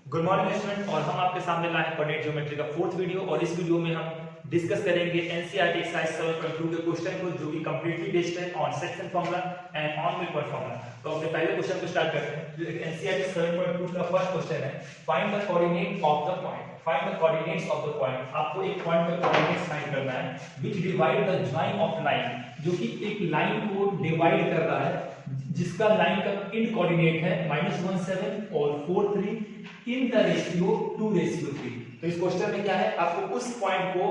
Good morning student. और हम आपके सामने लाए हैं कोऑर्डिनेट ज्योमेट्री का फोर्थ वीडियो और इस वीडियो में हम डिस्कस करेंगे एनसीईआरटी एक्सरसाइज 7.2 के क्वेश्चन को जो कि कंप्लीटली बेस्ड है on section formula and on mid point formula. तो अपने पहले क्वेश्चन को स्टार्ट करते हैं। एनसीईआरटी 7.2 का फर्स्ट क्वेश्चन है find the coordinate of the point. Find the coordinates of the point. आपको एक पॉइंट का कोऑर्डिनेट्स फाइंड करना है which divide the join of line, जो कि एक लाइन को डिवाइड कर रहा है जिसका लाइन का इंड कोऑर्डिनेट है -17 और 43 इन द रेशियो 2:3। तो इस क्वेश्चन में क्या है, आपको उस पॉइंट को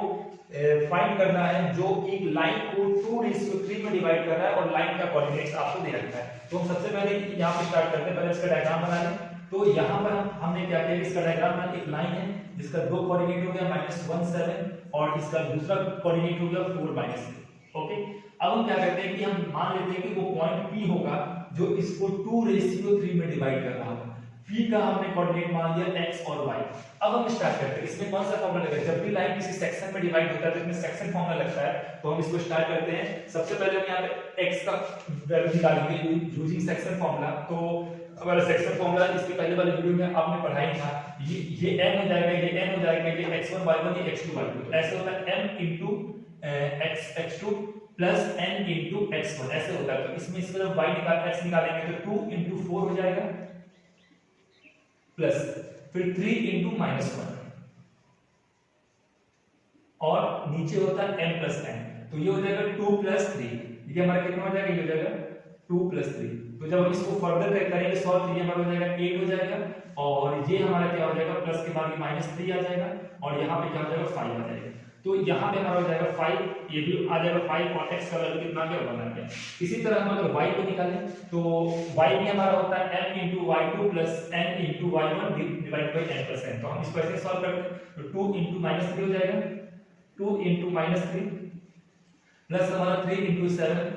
फाइंड करना है जो एक लाइन को 2:3 में डिवाइड कर रहा है और लाइन का कोऑर्डिनेट्स आपको दे रखा है। तो हम सबसे पहले यहां पे स्टार्ट करते हैं। पहले इसका डायग्राम बना लें। तो यहां पर हमने क्या किया, इसका डायग्राम बना, एक लाइन है जिसका दो कोऑर्डिनेट हो गया -17 और इसका दूसरा कोऑर्डिनेट हो गया 4 -3। ओके, अब हम क्या करते हैं कि हम मान लेते हैं कि वो पॉइंट P होगा जो इसको 2:3 में डिवाइड कर रहा है। P का हमने कोऑर्डिनेट मान लिया x और y। अब हम स्टार्ट करते हैं। इसमें कौन सा फॉर्मूला लगेगा, जब भी लाइन किसी सेक्शन में डिवाइड होता है तो इसमें सेक्शन फॉर्मूला लगता है। तो हम इसको स्टार्ट करते हैं। सबसे पहले हम यहाँ पे x का वैल्यू निकालेंगे यूजिंग सेक्शन फॉर्मूला। तो हमारा सेक्शन फॉर्मूला इसके पहले वाले वीडियो में आपने पढ़ाई था। ये n हो जाएगा, ये n हो जाएगा, ये x1 y1 ये x2 y2। तो ऐसे होता है m x2 plus n into x1 ऐसे होता है। तो इसमें इसका जब y निकाल x निकालेंगे तो 2 इंटू 4 हो जाएगा प्लस फिर 3 इंटू -1 और नीचे होता है m प्लस n। तो ये हो जाएगा 2 प्लस 3। ये हमारा कितना हो जाएगा, ये हो जाएगा 2 प्लस 3। तो जब हम इसको फर्दर करेंगे सॉल्व, ये हमारा हो जाएगा 8 हो जाएगा और ये हमारा क्या हो जाएगा, प्लस के बाद -3 आ जाएगा और यहाँ पे क्या हो जाएगा 5 आ जाएगा। तो यहाँ पे हमारा हो जाएगा 5, ये भी आ जाएगा 5 और x का वैल्यू कितना आ गया 1 आ गया। इसी तरह हम अगर y को निकालें तो y भी हमारा होता है m into y2 plus n into y1 divided by n plus n। तो हम इसको ऐसे सॉल्व करते हैं तो 2 into -3 हो जाएगा, 2 into -3 प्लस हमारा 3 into 7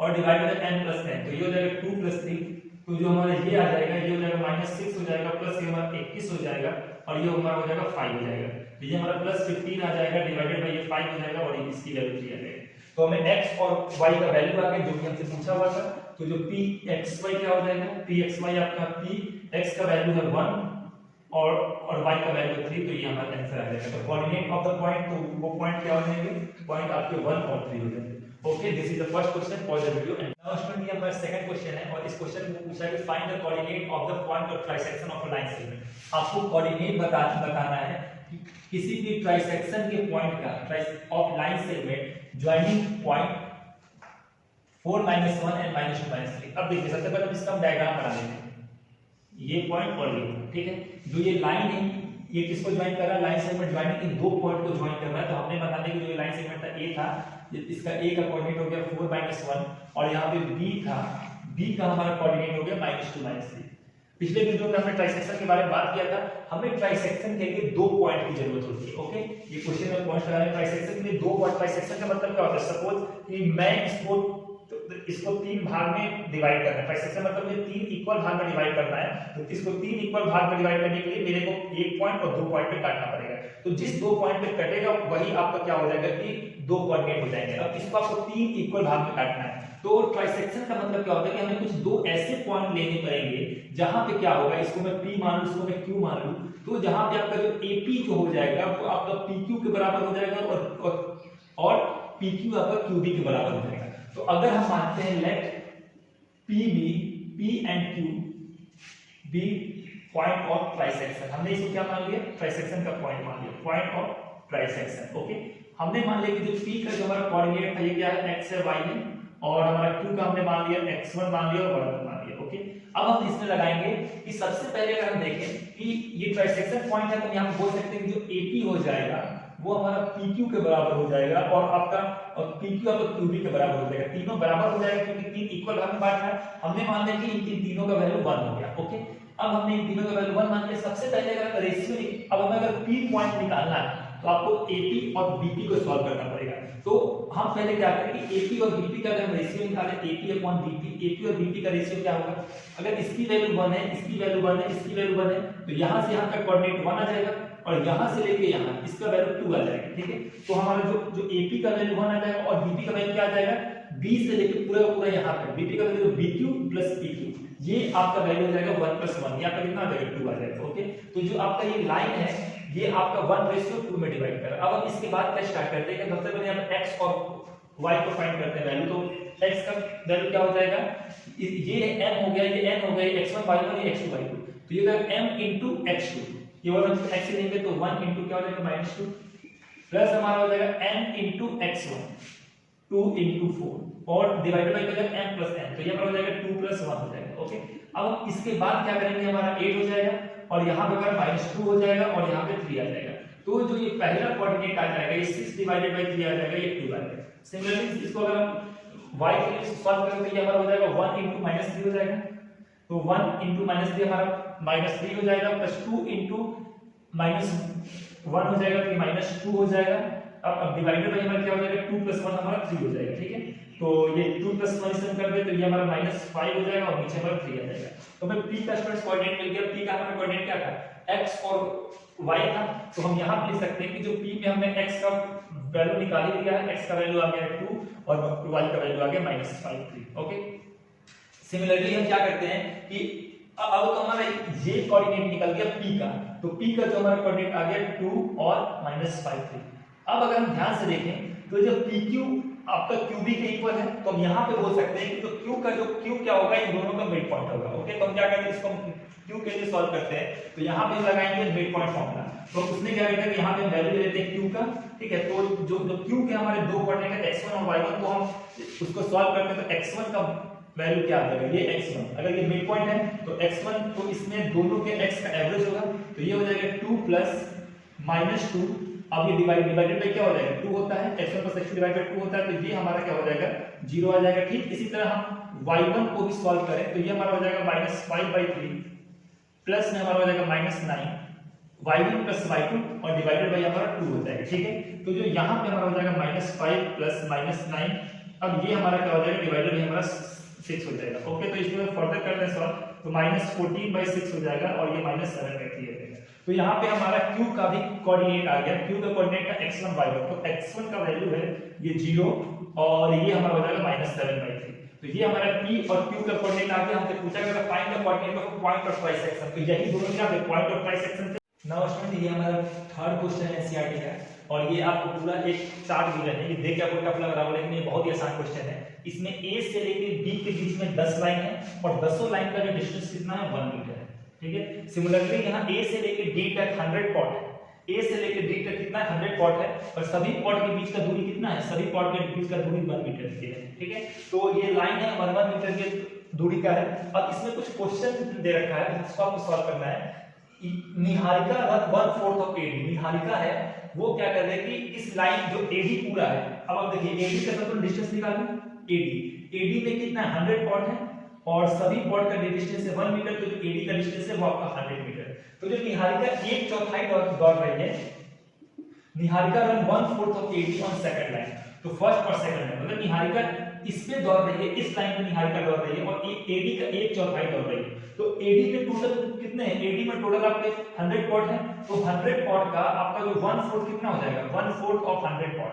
और divide by n plus n। तो ये हो जाएगा 2 plus 3। तो जो हमारा ये आ जाएगा, ये हो जाएगा -6 हो जाएगा प्लस ये हमारा 21 हो जाएगा और ये हमारा हो जाएगा 5 हो जाएगा। तो ये हमारा प्लस 15 आ जाएगा डिवाइडेड बाय ये 5 हो जाएगा और इसकी वैल्यू 3 आ जाएगी। तो हमें x और y का वैल्यू आ गया जो कि हमसे पूछा हुआ था। तो जो pxy क्या हो जाएगा, pxy आपका px का वैल्यू है 1 और y का वैल्यू 3। तो ये हमारा आंसर आ जाएगा। तो कोऑर्डिनेट ऑफ द पॉइंट, तो वो पॉइंट क्या हो जाएंगे, पॉइंट आपके 1 और 3 हो जाएंगे। Okay, this is the first question for the video. And now student, ये हमारा सेकंड क्वेश्चन है और इस क्वेश्चन में पूछा है कि find the coordinate of the point of trisection of a line segment. आपको कोऑर्डिनेट बताना है किसी भी ट्राइसेक्शन के पॉइंट का of line segment joining point 4 -1 and -2 -3। अब देखिए, सबसे पहले हम इसका डायग्राम बना लेते हैं। ये पॉइंट और ये, ठीक है, जो ये लाइन है ये किसको ज्वाइन कर रहा है, लाइन सेगमेंट ज्वाइनिंग इन दो पॉइंट को ज्वाइन कर रहा है। तो हमने बता दिया कि जो लाइन सेगमेंट था ए था, इसका ए का कोऑर्डिनेट हो गया 4 -1 और यहाँ पे बी था, बी का हमारा कोऑर्डिनेट हो गया -2 -3। पिछले वीडियो में हमने ट्राइसेक्शन के बारे में बात किया था। हमें ट्राइसेक्शन के लिए दो पॉइंट की जरूरत होती है। ओके, ये क्वेश्चन में पॉइंट लगाने ट्राइसेक्शन के लिए दो पॉइंट। ट्राइसेक्शन का मतलब क्या होता है, सपोज कि मैं इसको 3 भाग में डिवाइड करना है। ट्राइसेक्शन मतलब मुझे 3 इक्वल भाग में डिवाइड करना है। तो इसको 3 इक्वल भाग में डिवाइड करने के लिए मेरे को एक पॉइंट और दो पॉइंट पे काटना पड़ेगा। तो जिस दो पॉइंट पे कटेगा वही आपका क्या हो जाएगा कि दो कोऑर्डिनेट हो जाएंगे। अब इसको आपको 3 इक्वल भाग में काटना है। तो ट्राइसेक्शन का मतलब क्या होता है कि हमें कुछ दो ऐसे पॉइंट लेने पड़ेंगे जहां पे क्या होगा, इसको मैं P मान लूं, इसको मैं Q मान लूं। तो जहां पे आपका जो AP जो हो जाएगा वो आपका PQ के बराबर हो जाएगा और PQ आपका QB के बराबर हो जाएगा। तो अगर हम मानते हैं let PB, P and Q be point of trisection, हमने इसको क्या मान लिया, ट्राइसेक्शन का पॉइंट मान लिया, पॉइंट ऑफ ट्राइसेक्शन। ओके, हमने मान लिया कि जो P का जो हमारा कोऑर्डिनेट है ये क्या है, x है, y है और हमारा Q का हमने मान लिया x1 मान लिया और y1 मान लिया। ओके, अब हम इसमें लगाएंगे कि सबसे पहले अगर हम देखें कि ये ट्राइसेक्शन पॉइंट है तो यहां हम बोल सकते हैं कि जो AP हो जाएगा वो हमारा PQ के बराबर हो जाएगा और आपका PQ आपका QB के बराबर हो जाएगा। तीनों बराबर हो जाएगा क्योंकि 3 इक्वल भाग में बांटना है। हमने मान लिया कि इन तीनों का वैल्यू 1 हो गया। ओके, अब हमने इन तीनों का वैल्यू 1 मान लिया। सबसे पहले अगर रेशियो, अब हमें अगर P पॉइंट निकालना है तो आपको AP और BP को सॉल्व करना पड़ेगा। तो हम पहले क्या करें कि AP और BP का अगर हम रेशियो निकालें, AP और BP का रेशियो क्या होगा, अगर इसकी वैल्यू 1 है, इसकी वैल्यू 1 है, इसकी वैल्यू 1 है तो यहां से यहां का कोऑर्डिनेट 1 आ जाएगा और यहां से लेके यहां इसका वैल्यू 2 आ जाएगा। ठीक है, तो हमारा जो AP का वैल्यू 1 आ जाएगा और BP का वैल्यू क्या आ जाएगा, B से लेके पूरा पूरा यहां तक BP का value BQ plus P Q, ये आपका वैल्यू हो जाएगा 1 प्लस 1, ये आपका कितना आ जाएगा 2 आ जाएगा। ओके, तो जो आपका ये लाइन है ये आपका 1:2 में डिवाइड कर रहा है। अब हम इसके बाद क्या स्टार्ट करते हैं कि सबसे पहले हम x और y को फाइंड करते हैं वैल्यू। तो x का वैल्यू क्या हो जाएगा, ये m हो गया, ये n हो गया, ये x1 y1 ये x2 y2, तो ये हो जाएगा m into x2, ये वाला x से लेंगे तो 1 into क्या हो जाएगा -2 प्लस हमारा हो जाएगा m into x1 2 into 4 और डिवाइडेड बाय कर m plus n, तो ये हमारा हो जाएगा 2 plus 1 हो जाएगा। ओके, अब इसके बाद क्या करेंगे, हमारा 8 हो जाएगा और यहाँ पे हमारा -2 हो जाएगा और यहाँ पे 3 आ जाएगा। तो जो ये पहला कोऑर्डिनेट आ जाएगा ये 6 डिवाइडेड बाय 3 आ जाएगा, ये 2 आ जाएगा। सिमिलरली इसको अगर हम y के लिए सॉल्व करें तो ये हमारा हो जाएगा 1 into -3 हो जाएगा, तो 1 into -3 हमारा -3 हो जाएगा प्लस 2 into -1 हो जाएगा, फिर -2 हो जाएगा। अब डिवाइडेड बाय हमारा क्या हो जाएगा 2 plus 1 हमारा 3 हो जाएगा। ठीक है, तो ये 2 plus 1 से हम कर दे तो ये हमारा -5 हो जाएगा और नीचे हमारा 3 आ जाएगा। तो हमें p का स्टूडेंट्स कोऑर्डिनेट मिल गया। p का हमारा कोऑर्डिनेट क्या था, x और y था, तो हम यहां पे लिख सकते हैं कि जो p में हमने x का वैल्यू निकाल ही दिया है, x का वैल्यू आ गया 2 और y का वैल्यू आ गया -5 3। ओके, सिमिलरली हम क्या करते हैं कि अब तो हमारा ये कोऑर्डिनेट निकल गया p का, तो p का जो हमारा कोऑर्डिनेट आ गया 2 और -5 3। अब अगर हम ध्यान से देखें तो जब PQ आपका QB के इक्वल है तो हम यहाँ पे बोल सकते हैं कि तो Q का जो Q क्या होगा, इन दोनों का मिड पॉइंट होगा। ओके, तो हम क्या करेंगे, इसको Q के लिए सॉल्व करते हैं तो यहाँ पे लगाएंगे मिड पॉइंट फॉर्मूला। तो उसने क्या किया कि यहाँ पे हम वैल्यू ले लेते हैं Q का। ठीक है, तो जो Q के हमारे दो कोऑर्डिनेट है x1 और y1, तो हम उसको सॉल्व करते हैं तो x1 का वैल्यू क्या आ जाएगा, ये x1, अगर ये मिड पॉइंट है तो x1, तो इसमें दोनों के x का एवरेज होगा, तो ये हो जाएगा 2 प्लस -2। अब ये डिवाइडेड बाय क्या हो जाएगा 2 होता है, x1 plus x2 divided by 2 होता है, तो ये हमारा क्या हो जाएगा 0 आ जाएगा। ठीक इसी तरह हम y1 को भी सॉल्व करें तो ये हमारा हो जाएगा -5/3 प्लस में हमारा हो जाएगा -9 y1 प्लस y2 और डिवाइडेड बाय हमारा 2 हो जाएगा। ठीक है, तो जो यहाँ पे हमारा हो जाएगा -5 प्लस -9, अब ये हमारा क्या हो जाएगा डिवाइडेड बाय हमारा 6 हो जाएगा। ओके, तो इसमें फर्दर करते हैं सॉल्व तो -14/6 हो जाएगा और ये -7/3 हो जाएगा। तो यहाँ पे हमारा Q का भी कोऑर्डिनेट आ गया, Q का कोऑर्डिनेट का x1 y1, तो x1 का वैल्यू है ये 0 और ये हमारा हो जाएगा -7/3। तो ये हमारा P और Q का कोऑर्डिनेट आ गया। हमसे पूछा गया find the coordinate of point of trisection, तो यही दोनों क्या है point of trisection. Now student ये हमारा थर्ड क्वेश्चन है एनसीईआरटी का और ये आपको पूरा एक चार्ट गिवन है, ये देख के आपको टफ लग रहा होगा लेकिन ये बहुत ही आसान क्वेश्चन है। इसमें A से लेके B के बीच में 10 लाइन है और 10 लाइन का जो डिस्टेंस कितना है 1 मीटर है। ठीक है, सिमिलरली यहाँ A से लेके D तक 100 पॉट है, A से लेके D तक कितना 100 पॉट है और सभी पॉट के बीच का दूरी कितना है, सभी पॉट के बीच का दूरी 1 मीटर की है। ठीक है, तो ये लाइन है 1 मीटर की दूरी का है। अब इसमें कुछ क्वेश्चन दे रखा है जिसको आपको सॉल्व करना है। Niharika run 1/4 of AD, Niharika है वो क्या कर रही है कि इस लाइन जो AD पूरा है, अब आप देखिए AD का तो डिस्टेंस निकालो, AD में कितना 100 पॉट है और सभी पॉट का डिस्टेंस है 1 मीटर, तो जो AD का डिस्टेंस है वो आपका 100 मीटर। तो जो निहारिका 1/4 दौड़ रही है, Niharika run 1/4 of AD on second line, तो फर्स्ट और सेकंड लाइन मतलब निहारिका इस पे दौड़ रही है, इस लाइन पे निहारिका दौड़ रही है और AD का 1/4 दौड़ रही है। तो AD में टोटल कितने हैं, AD में टोटल आपके 100 पॉट है, तो 100 पॉट का आपका जो 1/4 कितना हो जाएगा 1/4 ऑफ 100 पॉट,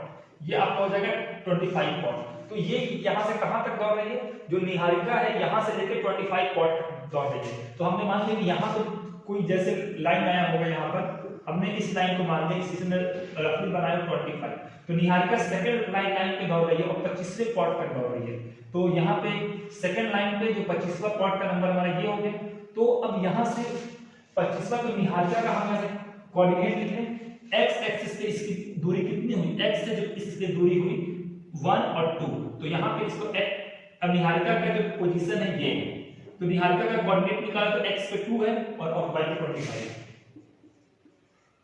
ये आपका हो जाएगा 25 पॉट। तो ये यहां से कहां तक दौड़ रही है, जो निहारिका है यहां से लेकर 25 पॉट दौड़ रही है। तो हमने मान लिया कि यहां तो कोई जैसे लाइन आया होगा, यहां पर हमने इस लाइन को मान लिया, इसमें रफली बनाया 25, तो निहारिका सेकंड लाइन पे दौड़ रही है और 25वें पॉट तक दौड़ रही है। तो यहाँ पे सेकंड लाइन पे जो 25वां पॉट का नंबर हमारा ये हो गया। तो अब यहाँ से 25वां तो निहारिका का हम कोऑर्डिनेट लिख लें, x एक्सिस पे इसकी दूरी कितनी हुई, x से जो इसकी दूरी हुई 1 और 2, तो यहाँ पे इसको अब निहारिका का जो पोजीशन है ये, तो निहारिका का कोऑर्डिनेट निकाला तो x पे 2 है और y पे 25 है।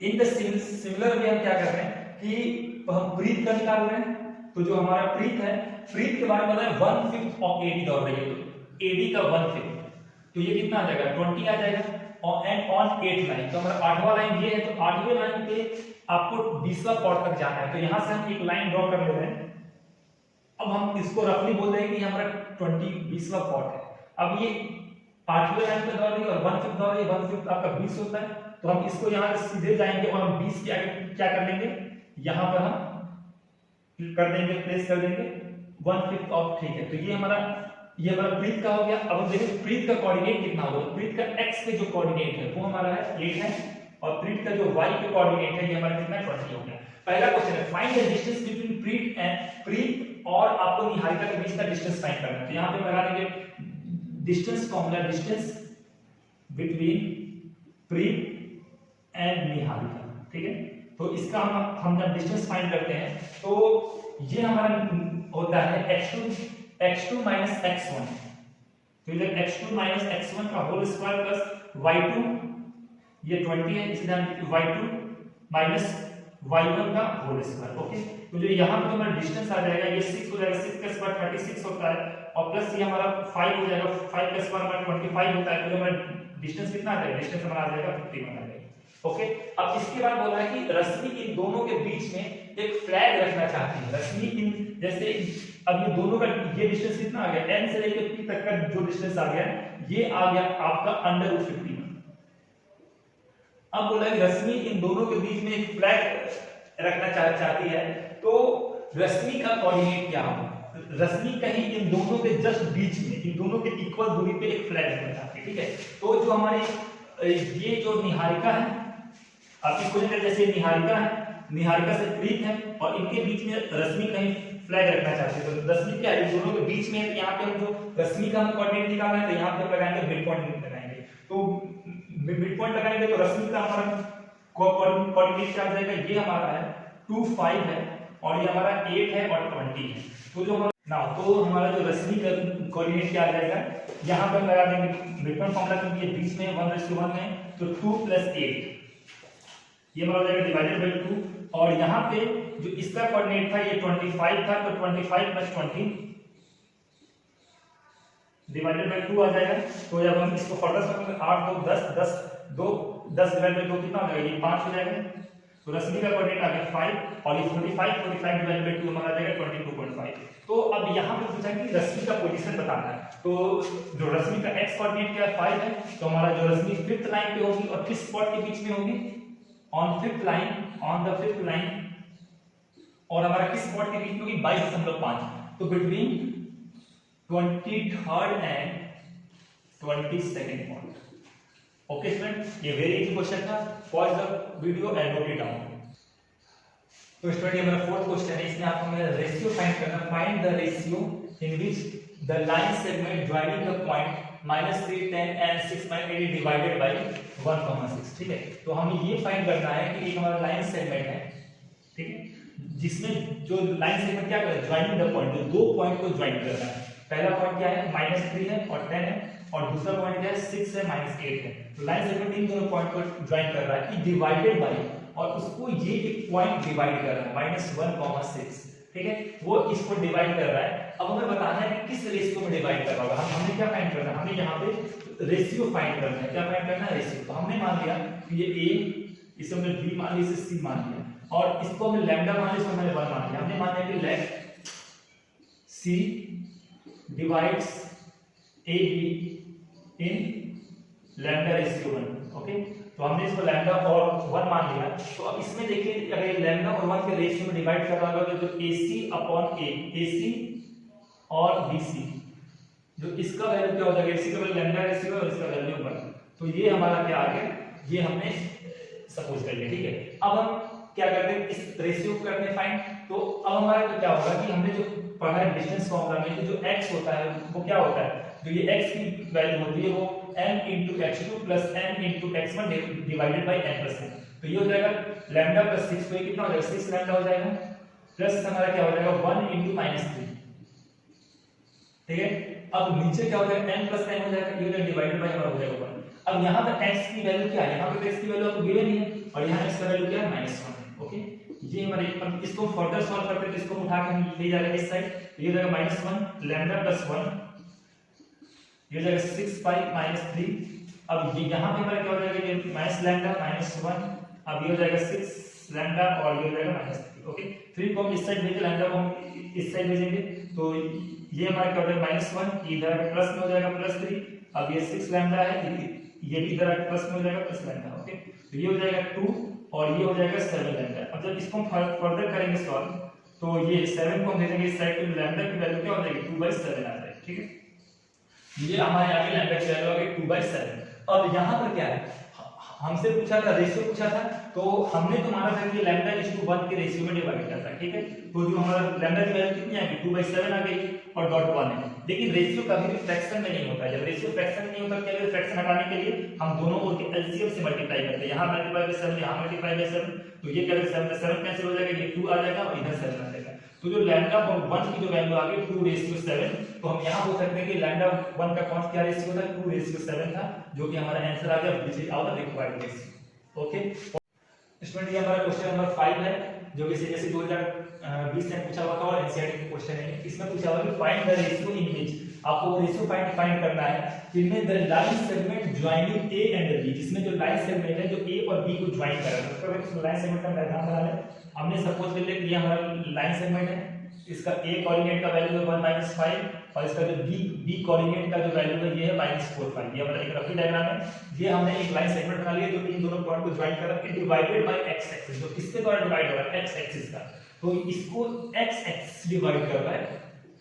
इन द सिमिलर वे हम क्या कर रहे हैं कि हम प्रीत का निकाल रहे हैं, तो जो हमारा प्रीत है, प्रीत के बारे में बताया 1/5 ऑफ AD दौड़ रही है, तो AD का 1/5, तो ये कितना आ जाएगा 20 आ जाएगा और एंड ऑन 8th लाइन, तो हमारा 8वां लाइन ये है, तो 8वें लाइन पे आपको 20वां पॉट तक जाना है। तो यहां से हम एक लाइन ड्रॉ कर ले रहे हैं। अब हम इसको रफली बोल रहे हैं कि हमारा 20वां पॉट है। अब ये 8वें लाइन पे दौड़ रही है और 1/5 दौड़ रही है, 1/5 आपका 20 होता है, तो हम इसको यहाँ से सीधे जाएंगे और हम 20 के आगे क्या कर लेंगे, यहाँ पर हम कर देंगे, प्लेस कर देंगे 1/5 ऑफ, ठीक है। तो ये हमारा ये हमारा प्रीत का हो गया। अब हम देखें प्रीत का कोऑर्डिनेट कितना होगा। तो प्रीत का x के जो कोऑर्डिनेट है वो हमारा है 8 है, और प्रीत का जो y के कोऑर्डिनेट है ये हमारा कितना 20 हो गया। पहला क्वेश्चन है फाइंड द डिस्टेंस बिटवीन प्रीत और आपको निहारिका के बीच का डिस्टेंस फाइंड करना है। तो यहाँ पे लगा देंगे distance formula, distance between Preet and Niharika, ठीक है। तो इसका हम जब डिस्टेंस फाइंड करते हैं तो ये हमारा होता है x2 माइनस x1। तो इधर x2 माइनस x1 का होल स्क्वायर प्लस y2 ये 20 है, इसी तरह y2 माइनस y1 का होल स्क्वायर। ओके, तो जो यहाँ पे हमारा डिस्टेंस आ जाएगा ये 6 हो जाएगा, 6 का स्क्वायर 36 होता है, और प्लस ये हमारा 5 हो जाएगा, 5 का स्क्वायर हमारा 25 होता है। तो हमारा डिस्टेंस कितना आ जाएगा, डिस्टेंस हमारा आ जाएगा 51 आ जाएगा। ओके, अब इसके बाद बोला है कि रश्मि इन दोनों के बीच में एक फ्लैग रखना चाहती है। रश्मि इन जैसे अब ये दोनों का ये डिस्टेंस कितना आ गया, n से लेकर p तक का जो डिस्टेंस आ गया ये आ गया आपका √51। अब बोला है रश्मि इन दोनों के बीच में एक फ्लैग रखना चाहती है, तो रश्मि का कोऑर्डिनेट क्या होगा। रश्मि कहीं इन दोनों के जस्ट बीच में, इन दोनों के इक्वल दूरी पे एक फ्लैग रखना चाहती है, ठीक है। तो जो हमारी ये जो निहारिका है, आपकी क्वेश्चन जैसे निहारिका है, निहारिका से प्रीत है, और इनके बीच में रश्मि कहीं फ्लैग रखना चाहते हैं। तो रश्मि क्या है, इन दोनों के बीच में, यहाँ पे हम जो रश्मि का हम कोऑर्डिनेट निकालना है तो यहाँ पे हम लगाएंगे मिड पॉइंट लगाएंगे। तो मिड पॉइंट लगाएंगे तो रश्मि का हमारा कोऑर्डिनेट क्या आ जाएगा, ये हमारा है 2 5 है, और ये हमारा 8 है और 20 है। तो जो हमारा जो रश्मि का कोऑर्डिनेट क्या आ जाएगा, यहाँ पे हम लगा देंगे मिड पॉइंट फॉर्मूला, क्योंकि ये बीच में 1:1 है, तो 2 + 8 ये हमारा हो जाएगा डिवाइडेड बाय 2, और यहाँ पे जो इसका कोऑर्डिनेट था ये 25 था, तो 25 + 20 डिवाइडेड बाय 2 आ जाएगा। तो जब हम इसको फर्दर करेंगे 8 2 10 10 2 10 डिवाइडेड बाय 2 कितना हो जाएगा, ये 5 हो जाएगा। तो रश्मि का कोऑर्डिनेट आ गया 5, और ये 45 डिवाइडेड बाय 2 हमारा आ जाएगा 22.5। तो अब यहाँ पे पूछा कि रश्मि का पोजीशन बताना है, तो जो रश्मि का x कोऑर्डिनेट क्या है 5 है, तो हमारा जो रश्मि 5th लाइन पे होगी, और किस स्पॉट के बीच में होगी, ऑन द 5th लाइन, और हमारा किस स्पॉट के बीच में होगी 22.5। तो between 23rd and 22nd point. Okay student, ये वेरी इजी क्वेश्चन था। Pause the video and note it down. तो स्टूडेंट ये मेरा 4th क्वेश्चन है, इसमें आपको मेरा रेशियो फाइंड करना। Find the ratio in which the line segment joining the point -3 10 and 6.80 divided by 1,6, ठीक है। तो हमें ये फाइंड करना है कि एक हमारा लाइन सेगमेंट है, ठीक है, जिसमें जो लाइन सेगमेंट क्या कर रहा है, ज्वाइनिंग द पॉइंट, जो दो पॉइंट को ज्वाइन कर रहा है। पहला पॉइंट क्या है, -3 है और 10 है, और दूसरा पॉइंट क्या है 6 है -8 है। तो लाइन सेगमेंट इन दोनों पॉइंट को ज्वाइन कर रहा है कि डिवाइडेड बाय, और उसको ये एक पॉइंट डिवाइड कर रहा है -1,6, ठीक है, वो इसको डिवाइड कर रहा है। अब हमें बताना है कि किस रेशियो में डिवाइड कर रहा है। हमने क्या फाइंड करना है, हमें यहाँ पे रेशियो फाइंड करना है। क्या फाइंड करना है, रेशियो। तो हमने मान लिया कि ये a, इसे हमने b मान लिया, इसे c मान लिया, और इसको हमने लैम्डा मान लिया, इसको हमने 1 मान लिया। हमने मान लिया कि लेट c डिवाइड्स ab इन लैम्डा रेशियो 1। ओके, तो हमने इसको लैम्डा और 1 मान लिया। तो अब इसमें देखिए अगर लैम्डा और 1 के रेशियो में डिवाइड कर रहा होगा तो AC और BC, जो इसका वैल्यू क्या हो जाएगा, AC का वैल्यू लैम्डा रेशियो और इसका वैल्यू 1। तो ये हमारा क्या आ गया, ये हमने सपोज कर लिया, ठीक है। अब हम क्या करते हैं, इस रेशियो को करते हैं फाइंड। तो अब हमारा क्या होगा कि हमने जो पढ़ा है डिस्टेंस फॉर्मूला में, जो x होता है वो क्या होता है, जो ये x की वैल्यू होती है वो m × x2 + m × x1 divided by n + n। तो ये हो जाएगा लैम्डा + 6, तो ये कितना हो जाएगा 6 लैम्डा हो जाएगा, प्लस हमारा क्या हो जाएगा 1 × -3, ठीक है। अब नीचे क्या हो जाएगा n + n हो जाएगा, ये हो जाएगा डिवाइडेड बाय हमारा हो जाएगा 1। अब यहाँ पर x की वैल्यू क्या है, यहाँ पे x की वैल्यू आपको गिवन नहीं है, और यहाँ x का वैल्यू क्या है -1। ओके, ये हमारे, अब इसको फर्दर सॉल्व करते हैं तो इसको उठा के हम ले जाएगा इस साइड, ये हो जाएगा -1 लैम्डा + 1, ये हो जाएगा 6 pi - 3। अब ये यहाँ पे हमारा क्या हो जाएगा, ये माइनस लैम्डा -1, अब ये हो जाएगा 6 लैम्डा और ये हो जाएगा -3। ओके, 3 को हम इस साइड भेजेंगे, लैम्डा को हम इस साइड भेजेंगे, तो ये हमारा क्या हो जाएगा -1, इधर प्लस में हो जाएगा +3। अब ये 6 लैम्डा है, ये भी इधर प्लस में हो जाएगा प्लस लैम्डा। ओके, तो ये हो जाएगा 2 और ये हो जाएगा 7 लैम्डा। अब जब इसको हम फर्दर करेंगे सॉल्व, तो ये 7 को हम भेजेंगे इस साइड, तो लैम्डा की वैल्यू क्या हो जाएगी 2/7 आ जाएगी, ठीक है। ये हमारे आगे लैम्डा की वैल्यू आ गई 2/7। अब यहाँ पर क्या है, हमसे पूछा था रेशियो पूछा था, तो हमने तो माना था कि लैम्डा इज टू 1 के रेशियो में डिवाइड करता है, ठीक है। तो जो हमारा लैम्डा की वैल्यू कितनी आ गई 2/7 आ गई और डॉट 1 है। लेकिन रेशियो कभी भी फ्रैक्शन में नहीं होता है। जब रेशियो फ्रैक्शन में नहीं होता क्या है, फ्रैक्शन हटाने के लिए हम दोनों ओर के एलसीएम से मल्टीप्लाई करते हैं। यहाँ मल्टीप्लाई बाय 7, यहाँ मल्टीप्लाई बाय 7, तो ये क्या 7 कैंसिल हो जाएगा, ये 2 आ जाएगा और इधर 7 आ जाएगा। तो जो लैम्डा 1 की जो वैल्यू आ गई 2/7, तो हम यहाँ बोल सकते हैं कि लैम्डा 1 का कौन क्या रेशियो था 2/7 था, जो कि हमारा आंसर आ गया which is our required ratio. Okay student, ये हमारा क्वेश्चन नंबर 5 है, जो कि सीबीएसई 2020 में पूछा हुआ था और एनसीईआरटी का क्वेश्चन है। इसमें पूछा हुआ कि find the ratio in which, आपको वो रेशियो फाइंड करना है जिनमें the line segment joining A and B, जिसमें जो लाइन सेगमेंट है जो ए और बी को ज्वाइन कर रहा है। तो इसमें लाइन सेगमेंट का डायग्राम बना ले। हमने सपोज कर लिया कि ये हमारा लाइन सेगमेंट है, इसका ए कोऑर्डिनेट का वैल्यू है 1 - 5 और इसका जो बी कोऑर्डिनेट का जो वैल्यू है ये है -4 5। ये हमारा एक रफली डायग्राम है। ये हमने एक लाइन सेगमेंट बना लिया जो इन दोनों पॉइंट को ज्वाइन कर रहा है, डिवाइडेड बाय एक्स एक्सिस। जो किसके द्वारा डिवाइड हो रहा है, एक्स एक्सिस का, तो इसको एक्स एक्सिस डिवाइड कर रहा है,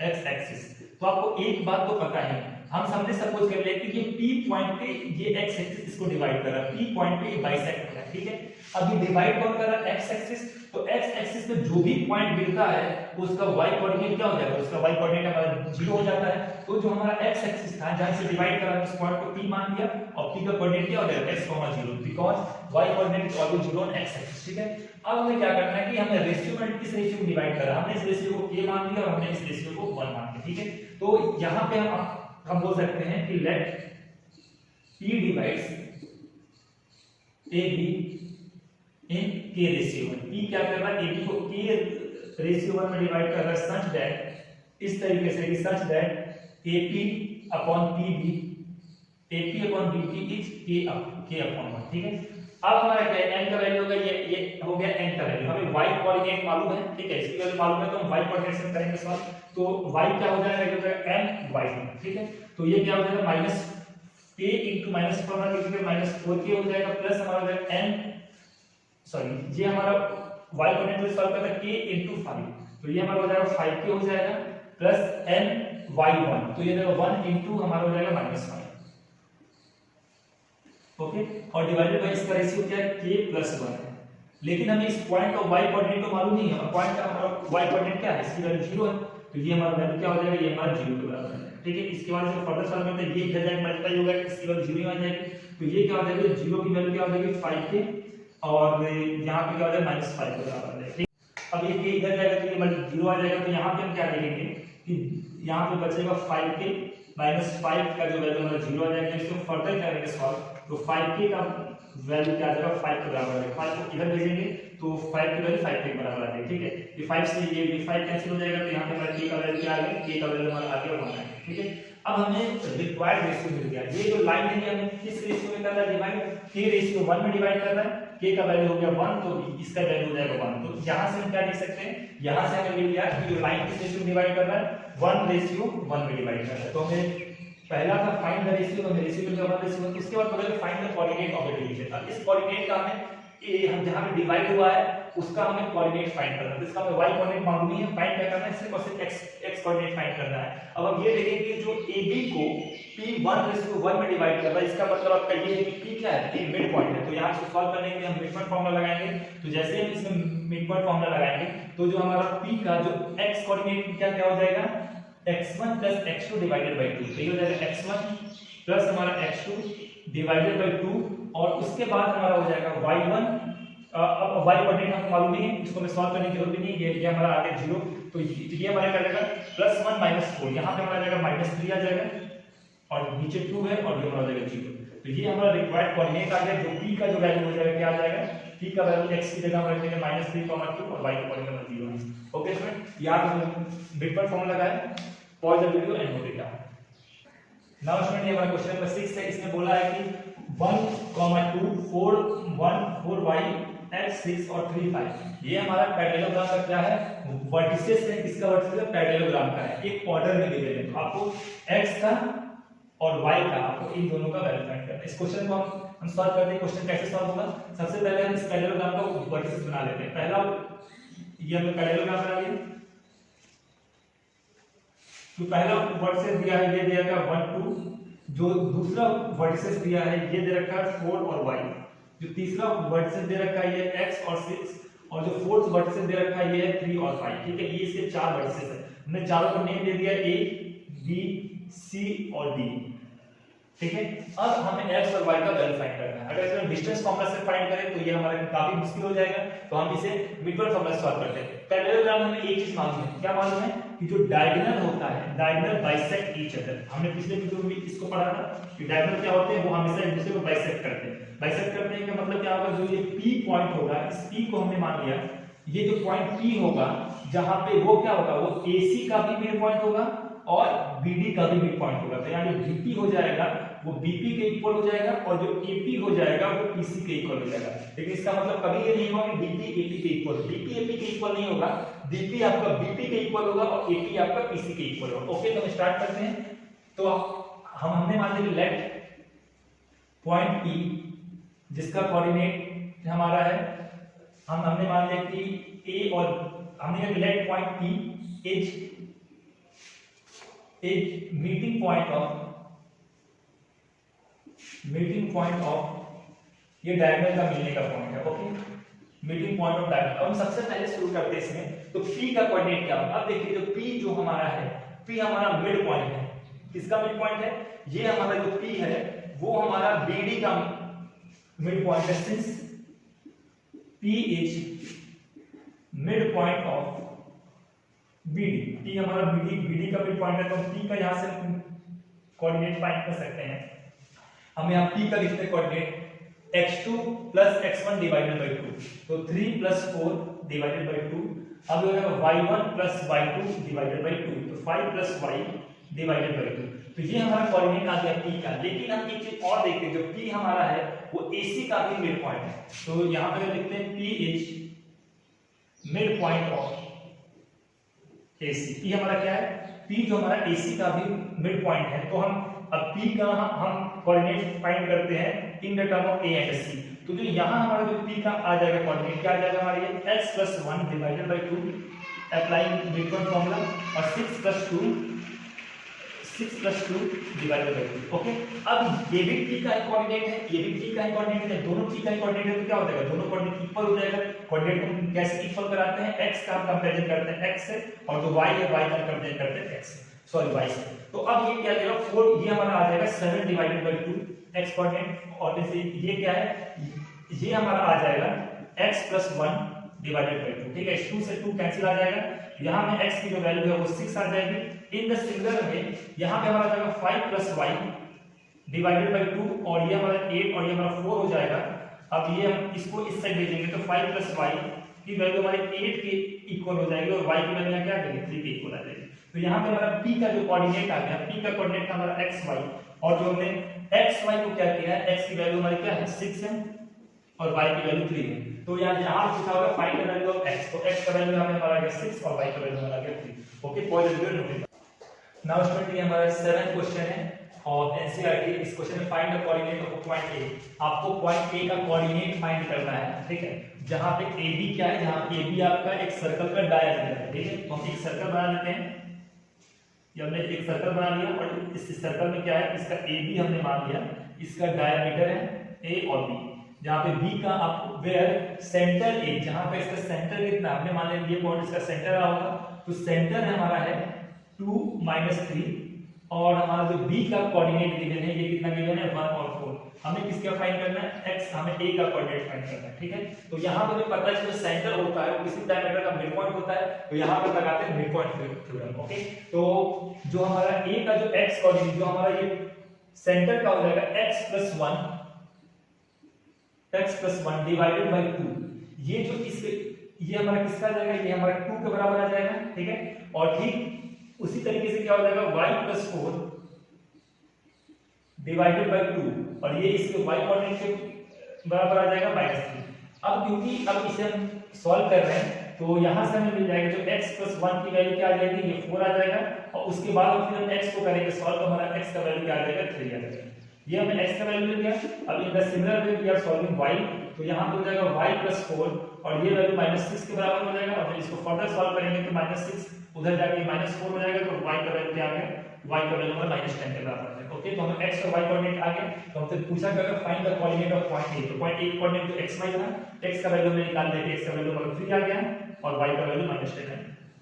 एक्स एक्सिस। तो आपको एक बात तो पता है, हम हमने सपोज कर लिया कि ये P पॉइंट पे ये x एक्सिस इसको डिवाइड कर रहा है, P पॉइंट पे ये बाइसेक्ट हो रहा है, ठीक है। अब ये डिवाइड कौन कर रहा है, x एक्सिस। तो x एक्सिस पे जो भी पॉइंट मिलता है उसका y कोऑर्डिनेट क्या हो जाएगा, उसका y कोऑर्डिनेट हमारा 0 हो जाता है। तो जो हमारा x एक्सिस था जहां से डिवाइड कर रहा है उस पॉइंट को P मान लिया और P का कोऑर्डिनेट क्या हो जाएगा x, 0, because y coordinate is always 0 on x axis, ठीक है। अब हमें क्या करना है कि हमें रेशियो में किस रेशियो को डिवाइड कर रहा है, हमने इस रेशियो को k मान लिया और हमने इस रेशियो को 1 मान लिया, ठीक है। तो यहां पे हम बोल सकते हैं कि लेट P डिवाइड्स AB इन K रेशियो में। P क्या कर रहा है, AB को K रेशियो 1 में डिवाइड कर रहा है सच दैट, इस तरीके से कि such that AP upon PB, AP upon BP is K upon 1, ठीक है। अब हमारा क्या है, n का वैल्यू होगा ये हो गया n का वैल्यू। हमें y कोऑर्डिनेट मालूम है, ठीक है, इसकी वैल्यू मालूम है तो हम y कोऑर्डिनेट से करेंगे सॉल्व। तो y क्या हो जाएगा, ये हो जाएगा n y, ठीक है। तो ये क्या हो जाएगा माइनस k into माइनस पर हमारा कितना माइनस 4k हो जाएगा, प्लस हमारा हो जाएगा n, सॉरी ये हमारा y कोऑर्डिनेट में सॉल्व करता है k into 5, तो ये हमारा हो जाएगा 5k हो जाएगा प्लस n y1, तो ये देगा 1 into हमारा हो जाएगा -5, ओके। और डिवाइडेड बाय इसका रेशियो क्या है, k+1 है। लेकिन हमें इस पॉइंट का y कोऑर्डिनेट तो मालूम नहीं है, और पॉइंट का हमारा y कोऑर्डिनेट क्या है, इसकी वैल्यू 0 है, तो ये हमारा वैल्यू क्या हो जाएगा, ये हमारा 0 के बराबर है, ठीक है। इसके बाद इसको फर्दर सॉल्व करते हैं, ये इधर जाके मल्टीप्लाई होगा, इसकी वैल्यू 0 आ जाएगी, तो ये क्या हो जाएगा 0 की वैल्यू क्या हो जाएगी 5k और यहां पे क्या हो जाएगा -5 के बराबर है, ठीक। अब ये k इधर जाएगा तो ये 0 आ जाएगा, तो यहां पे हम क्या लिखेंगे कि यहां पे बचेगा 5k -5 का जो वैल्यू हमारा 0 आ जाएगा। इसको फर्दर करेंगे सॉल्व, तो 5k का वैल्यू क्या आ जाएगा 5 के बराबर है, 5 को इधर भेजेंगे तो 5 की वैल्यू 5 के बराबर आ जाएगी, ठीक है। ये 5 से ये 5 कैंसिल हो जाएगा, तो यहां पे हमारा k का वैल्यू क्या आ गया, k का वैल्यू हमारा आ गया 1 आ गया, ठीक है। अब हमें रिक्वायर्ड रेशियो मिल गया। ये जो लाइन है हमें किस रेशियो में कर रहा है डिवाइड, k रेशियो 1 में डिवाइड कर रहा है, k का वैल्यू हो गया 1, तो इसका वैल्यू हो जाएगा 1। तो यहां से हम क्या लिख सकते हैं, यहां से हमें मिल गया कि जो लाइन किस रेशियो में डिवाइड कर रहा है 1:1 में डिवाइड कर रहा है। तो हमें पहला था फाइंड द रेशियो, तो रेशियो मिल गया 1:1। उसके बाद पहले find the coordinate of the division. अब इस कोऑर्डिनेट का हमें हम जहां पे डिवाइड हुआ है उसका हमें कोऑर्डिनेट फाइंड करना है। इसका हमें y कोऑर्डिनेट मालूम नहीं है, फाइंड क्या करना है, सिर्फ और सिर्फ x कोऑर्डिनेट फाइंड करना है। अब हम ये देखेंगे कि जो AB को P1:1 में डिवाइड कर रहा है, इसका मतलब आपका ये है कि P क्या है, P मिड पॉइंट है। तो यहां से सॉल्व करने के लिए हम मिड पॉइंट फार्मूला लगाएंगे। तो जैसे हम इसमें मिड पॉइंट फार्मूला लगाएंगे तो जो हमारा P का जो x कोऑर्डिनेट क्या हो जाएगा, x1 + x2 डिवाइडेड बाय 2। तो ये हो जाएगा x1 प्लस हमारा x2 डिवाइडेड बाय 2, और उसके बाद हमारा हो जाएगा y1। अब y कोऑर्डिनेट हमको मालूम नहीं है, इसको मैं सॉल्व करने की जरूरत नहीं है, ये हमारा आ गया 0, तो ये हमारा क्या जाएगा +1 - 4, यहां पे हमारा जाएगा -3 आ जाएगा और नीचे 2 है और ये हमारा हो जाएगा 0। तो ये हमारा रिक्वायर्ड कोऑर्डिनेट आ गया। जो p का जो वैल्यू हो जाएगा क्या आ जाएगा, p का वैल्यू x की जगह हम रखेंगे -3, 2 और y का कोऑर्डिनेट 0 है। ओके स्टूडेंट, यहां पे मिड फॉर्मूला लगाया, pause the video and note it down. Now student, ये हमारा क्वेश्चन नंबर 6 है। इसमें बोला है कि 1, 2, 4, 1, 4y, x 6 और 3 5 ये हमारा पैरेललोग्राम का क्या है, वर्टिसेस है। किसका वर्टिसेस है, पैरेललोग्राम का है। एक ऑर्डर में दिए गए हैं, तो आपको x का और y का, आपको इन दोनों का वैल्यू फाइंड करना है। इस क्वेश्चन को हम सॉल्व करते हैं। क्वेश्चन कैसे सॉल्व होगा, सबसे पहले हम इस पैरेललोग्राम का वर्टिसेस बना लेते हैं। पहला ये हमने पैरेललोग्राम बना लिया, तो पहला वर्टिसेस दिया है, ये दिया गया 1 2 जो दूसरा वर्टिसेस दिया है ये दे रखा है 4 और y, जो तीसरा वर्टिसेस दे रखा है ये x और 6, और जो फोर्थ वर्टिसेस दे रखा है ये है 3 और 5। ठीक है, ये इसके चार वर्टिसेस है। हमने चारों को नेम दे दिया a b c और d। ठीक है, अब हमें x और y का वैल्यू फाइंड करना है। अगर इसमें डिस्टेंस फार्मूला से फाइंड करें तो ये हमारे लिए काफी मुश्किल हो जाएगा, तो हम इसे मिडवर्ड फार्मूला से सॉल्व करते हैं। पैरेललोग्राम में हमें एक चीज मालूम है, क्या मालूम है कि जो डायगोनल होता है, डायगोनल बाइसेक्ट ईच अदर। हमने पिछले वीडियो में इसको पढ़ा था कि डायगोनल क्या होते हैं, वो हमेशा एक दूसरे को बाइसेक्ट करते हैं। बाइसेक्ट करने का मतलब क्या होगा, जो ये p पॉइंट होगा, इस p को हमने मान लिया, ये जो पॉइंट p होगा जहां पे वो क्या होगा, वो AC का भी मिड पॉइंट होगा और BD का भी मिड पॉइंट होगा। तो यहाँ जो BP हो जाएगा वो BP के इक्वल हो जाएगा और जो AP हो जाएगा वो PC के इक्वल हो जाएगा। लेकिन इसका मतलब कभी ये नहीं होगा कि DP AP के इक्वल, DP AP के इक्वल नहीं होगा, DP आपका BP के इक्वल होगा और AP आपका PC के इक्वल होगा। ओके, तो हम स्टार्ट करते हैं। तो हमने मान लिया लेट पॉइंट P जिसका कोऑर्डिनेट हमारा है, हमने मान लिया कि A, और हमने let point P is meeting point of ये डायगोनल का मिलने का पॉइंट है। Okay, meeting point of diagonal. हम सबसे पहले शुरू करते हैं इसमें, तो P का कोऑर्डिनेट क्या होगा। अब देखिए, जो P जो हमारा है, P हमारा मिड पॉइंट है। किसका मिड पॉइंट है, ये हमारा जो P है वो हमारा BD का मिड पॉइंट है। Since P is mid point of BD, P हमारा BD का मिड पॉइंट है, तो P का यहां से कोऑर्डिनेट फाइंड कर सकते हैं। हम यहाँ P का लिखते हैं coordinate x2 plus x1 divided by 2, तो 3 plus 4 डिवाइडेड बाय 2। अब हो जाएगा y1 plus y2 divided by 2, तो 5 plus y डिवाइडेड बाय 2। तो ये हमारा कोऑर्डिनेट आ गया P का। लेकिन हम एक चीज और देखते हैं, जो P हमारा है वो AC का भी मिड पॉइंट है। तो यहाँ पे लिखते हैं P is mid point of AC। P हमारा क्या है, P जो हमारा AC का भी मिड पॉइंट है। तो हम अब P का हम कोऑर्डिनेट फाइंड करते हैं in the term of A and C। तो जो यहाँ हमारा जो P का आ जाएगा कोऑर्डिनेट, क्या आ जाएगा हमारे ये x plus 1 divided by 2 applying midpoint formula, और 6 plus 2 डिवाइडेड बाय 2। ओके, अब ये भी P का ही कोऑर्डिनेट है, ये भी P का ही कोऑर्डिनेट है, दोनों P का ही कोऑर्डिनेट है, तो क्या हो जाएगा, दोनों कोऑर्डिनेट इक्वल हो जाएगा। कोऑर्डिनेट को हम कैसे इक्वल कराते हैं, x का हम कंपैरिजन करते हैं x से, और जो y है y का कंपैरिजन करते हैं x से, सॉरी y से। तो अब ये क्या आ जाएगा 4, ये हमारा आ जाएगा 7 डिवाइडेड बाय 2 x कोऑर्डिनेट, और जैसे ये क्या है, ये हमारा आ जाएगा x plus 1 डिवाइडेड बाय 2। ठीक है, 2 से 2 कैंसिल आ जाएगा, यहाँ में x की जो वैल्यू है वो 6 आ जाएगी। इन द सिंगुलर में यहाँ पे हमारा जाएगा 5 plus y डिवाइडेड बाय 2, और ये हमारा 8 और ये हमारा 4 हो जाएगा। अब ये हम इसको इस साइड भेजेंगे तो 5 plus y की वैल्यू हमारे 8 के इक्वल हो जाएगी, और y की वैल्यू क्या आ जाएगी, 3 के इक्वल आ जाएगी। तो यहाँ पे हमारा P का जो कोऑर्डिनेट आ गया, P का कोऑर्डिनेट हमारा xy, और जो हमने xy को क्या किया है, x की वैल्यू हमारी क्या है 6 है और y की वैल्यू 3 है। तो यहाँ जहां लिखा होगा find the value of x, तो x का वैल्यू हमें हमारा आ गया 6 और y का वैल्यू हमारा आ गया 3। Okay, point of view. Now student, ये हमारा 7th क्वेश्चन है और एनसीईआरटी इस क्वेश्चन में find the coordinate of point A। आपको पॉइंट A का कोऑर्डिनेट फाइंड करना है। ठीक है, जहां पे AB क्या है, जहां AB आपका एक सर्कल का डायमीटर है। ठीक है, तो हम एक सर्कल बना लेते हैं, ये हमने एक सर्कल बना लिया, और इस सर्कल में क्या है, इसका AB हमने मान लिया, इसका डायमीटर है A और B। जहां पे B का आपको वेयर सेंटर A, जहां पे इसका सेंटर कितना, हमने मान लिया ये पॉइंट इसका सेंटर आ होगा, तो सेंटर हमारा है 2 - 3, और हमारा जो B का कोऑर्डिनेट गिवन है, ये कितना गिवन है 1 और 4। हमें किसका फाइंड करना है, x, हमें A का कोऑर्डिनेट फाइंड करना है। ठीक है, तो यहाँ पे हमें पता है जो सेंटर होता है वो किसी डायमीटर का मिड पॉइंट होता है, तो यहाँ पे लगाते हैं मिड पॉइंट थ्योरम। ओके, तो जो हमारा A का जो x कोऑर्डिनेट, जो हमारा ये सेंटर का हो जाएगा x plus 1 डिवाइडेड बाय 2। ये जो इसके, ये हमारा किसका आ जाएगा, ये हमारा 2 के बराबर आ जाएगा। ठीक है, और ठीक उसी तरीके से क्या हो जाएगा y plus 4 डिवाइडेड बाय 2, और ये इसके y कोऑर्डिनेट के बराबर आ जाएगा -3। अब क्योंकि अब इसे हम सॉल्व कर रहे हैं, तो यहां से हमें मिल जाएगा जो x plus 1 की वैल्यू क्या आ जाएगी, ये 4 आ जाएगा, और उसके बाद फिर हम x को करेंगे सॉल्व, तो हमारा x का वैल्यू क्या आ जाएगा 3 आ जाएगा। ये हमें x का वैल्यू मिल गया। अब in the similar way we are solving y, तो यहां पे हो जाएगा y plus 4, और ये वैल्यू -6 के बराबर हो जाएगा, और फिर इसको फर्दर सॉल्व करेंगे तो -6 उधर जाके -4 हो जाएगा, तो y का वैल्यू क्या आ गया y का वैल्यू हमारा -10 के बराबर है। ओके, तो हमें x और y कोऑर्डिनेट आ गए, तो हमसे पूछा गया find the coordinate of point A। तो पॉइंट A का कोऑर्डिनेट तो x y था, x का वैल्यू हमने निकाल दिया, x का वैल्यू हमारा 3 आ गया और y का वैल्यू -10 है।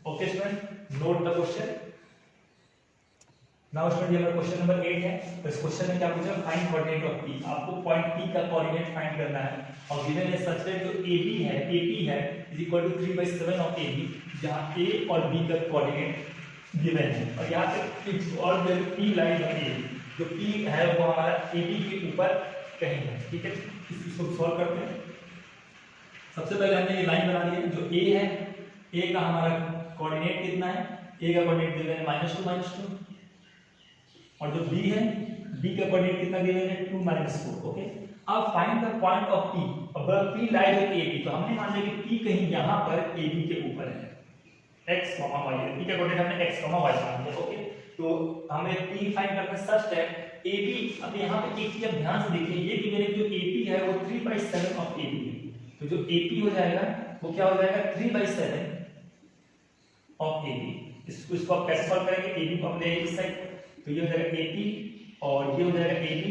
Okay student, note the question. Now student, ये हमारा क्वेश्चन नंबर 8 है। तो इस क्वेश्चन में क्या पूछा है, फाइंड कोऑर्डिनेट ऑफ P। आपको पॉइंट P का कोऑर्डिनेट फाइंड करना है और गिवन है सच दैट जो AP है is equal to 3/7 of AB, जहां A और B का कोऑर्डिनेट गिवन है और यहां पे कुछ और वैल्यू P लाइन है, जो P है वो हमारा AB के ऊपर कहीं है। ठीक है, इसको सॉल्व करते हैं। सबसे पहले हमने ये लाइन बना ली है, जो A है, A का हमारा कोऑर्डिनेट कितना है, A का कोऑर्डिनेट गिवन है -2 और जो B है, B का कोऑर्डिनेट कितना गिवन है 2 -4। ओके, अब find the point of P। अब P लाइज है AB, तो हमने मान लिया कि P कहीं यहां पर AB के ऊपर है, x, y है। P का कोऑर्डिनेट हमने x, y मान लिया। ओके, तो हमें P फाइंड करना है सच दैट AB। अब यहां पे एक चीज ध्यान से देखिए, ये कि मेरे जो AP है वो 3/7 ऑफ AB है, तो जो AP हो जाएगा वो क्या हो जाएगा 3/7 ऑफ AB। इसको आप कैसे सॉल्व करेंगे, AB को हम ले इस साइड, तो ये हो जाएगा AP और ये हो जाएगा AB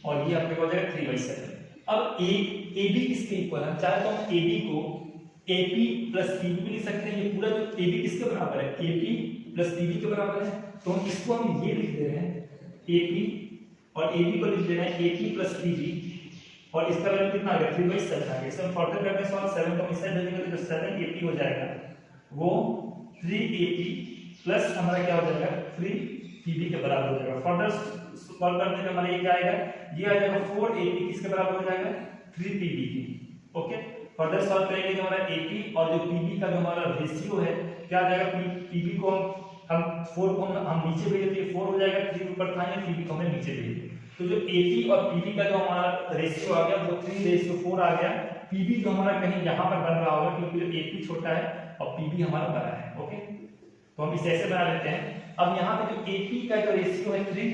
और ये आपके हो जाएगा 3/7। अब AB किसके इक्वल है, चाहे तो हम AB को AP प्लस PB भी लिख सकते हैं। ये पूरा जो AB किसके बराबर है, AP प्लस PB के बराबर है, तो हम इसको हम ये लिख दे रहे हैं AP और AB को लिख दे रहे हैं AP प्लस PB और इसका वैल्यू कितना आ गया 3/7 आ गया। इसे हम फर्दर करते हैं सॉल्व, 7 को इस साइड भेजेंगे तो 7AP हो जाएगा, वो 3AP प्लस हमारा क्या हो जाएगा 3PB के बराबर हो जाएगा। फर्दर सॉल्व करने पे हमारा ये क्या आएगा, ये आ जाएगा 4AP किसके बराबर हो जाएगा 3PB की। ओके, फर्दर सॉल्व करेंगे जो हमारा AP और जो PB का जो हमारा रेशियो है क्या आ जाएगा, PB को हम 4 को हम नीचे भेज देते हैं, 4 हो जाएगा, 3 ऊपर था, PB को हमें नीचे भेज देते। तो जो AP और PB का जो हमारा रेशियो आ गया वो 3:4 आ गया। PB जो हमारा कहीं यहाँ पर बन रहा होगा क्योंकि जो AP छोटा है और PB हमारा बड़ा है। ओके, तो हम इसे ऐसे बना लेते हैं। अब यहाँ पे जो AP का जो रेशियो है 3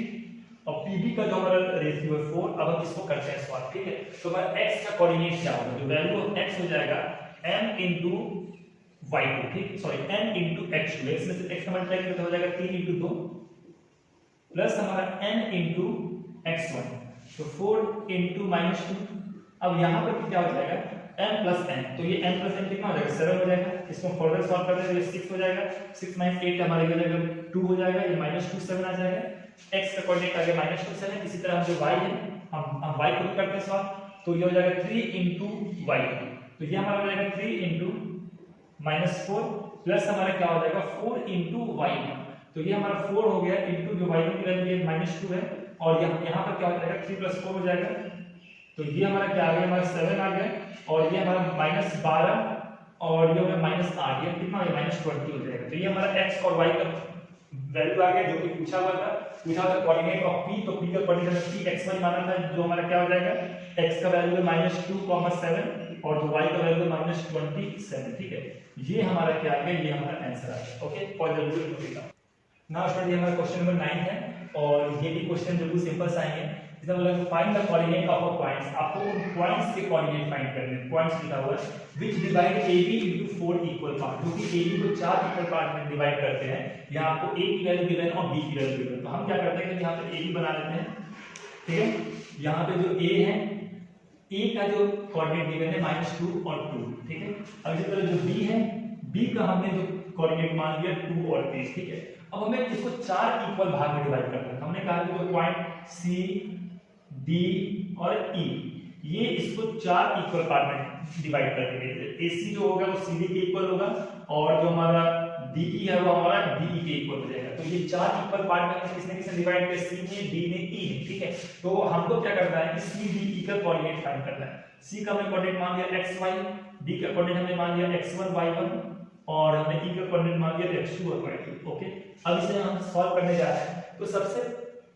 और PB का जो हमारा रेशियो है 4, अब हम इसको करते हैं सॉल्व। ठीक है, तो हमारा x का कोऑर्डिनेट क्या होगा, जो वैल्यू ऑफ x हो जाएगा m into y2, ठीक, सॉरी n into x2, इसमें से x का मल्टीप्लाई करते हो जाएगा 3 into 2 प्लस हमारा n into x1, तो 4 into -2। अब यहाँ पर क्या हो जाएगा m plus n, तो ये m plus n कितना हो जाएगा 7 हो जाएगा। इसको फर्दर सॉल्व करते हैं तो ये 6 हो जाएगा, 6 - 8 हमारे हो जाएगा 2 हो जाएगा, ये -2 7 आ जाएगा। x का कोऑर्डिनेट आ गया -2 7। इसी तरह हम जो y है हम y को भी करते हैं सॉल्व, तो ये हो जाएगा 3 into y, तो ये हमारा हो जाएगा 3 into -4 प्लस हमारा क्या हो जाएगा 4 into y1, तो ये हमारा 4 हो गया इनटू जो y1 की वैल्यू -2 है और यहाँ पर क्या हो जाएगा 3 + 4 हो जाएगा, तो ये हमारा क्या आ गया हमारा 7 आ गया और ये हमारा -12 और ये होगा -8, ये कितना हो गया -20 हो जाएगा। तो ये हमारा x और y का वैल्यू आ गया जो कि पूछा हुआ था कोऑर्डिनेट ऑफ P। तो P का कोऑर्डिनेट P x1 माना था, जो हमारा क्या हो जाएगा x का वैल्यू है -2,7 और जो y का वैल्यू है -27। ठीक है, ये हमारा क्या आ गया, ये हमारा आंसर आ गया। Okay, for the result note down. Now student, ये हमारा क्वेश्चन नंबर 9 है और ये भी क्वेश्चन बिल्कुल सिंपल सा ही है। इसका मतलब find the coordinate of a points, आपको उन पॉइंट्स के कोऑर्डिनेट फाइंड करने हैं। पॉइंट्स लिखा हुआ है which divide AB into 4 equal part, जो कि AB को 4 इक्वल पार्ट में डिवाइड करते हैं। यहां आपको A की वैल्यू गिवन और B की वैल्यू गिवन, तो हम क्या करते हैं कि यहां पे AB बना लेते हैं। ठीक है, यहां पे जो A है, A का जो कोऑर्डिनेट गिवन है -2 और 2। ठीक है, अब इसी तरह जो B है, B का हमने जो कोऑर्डिनेट मान लिया 2 और 3। ठीक है, अब हमें इसको 4 इक्वल भाग में डिवाइड करना है। हमने कहा कि जो पॉइंट C, D और E, ये इसको 4 इक्वल पार्ट में डिवाइड कर देंगे। AC जो होगा वो CD के इक्वल होगा और जो हमारा DE है वो हमारा DE के इक्वल हो जाएगा। तो ये 4 इक्वल पार्ट में किसने किसने डिवाइड किया, C ने, D ने, E ने। ठीक है, तो हमको क्या करना है कि C, D, E का कोऑर्डिनेट फाइंड करना है। C का हमने कोऑर्डिनेट मान लिया xy, D का कोऑर्डिनेट हमने मान लिया x1 y1 और हमने E का कोऑर्डिनेट मान लिया x2 और y2। ओके, अब इसे हम सॉल्व करने जा रहे हैं। तो सबसे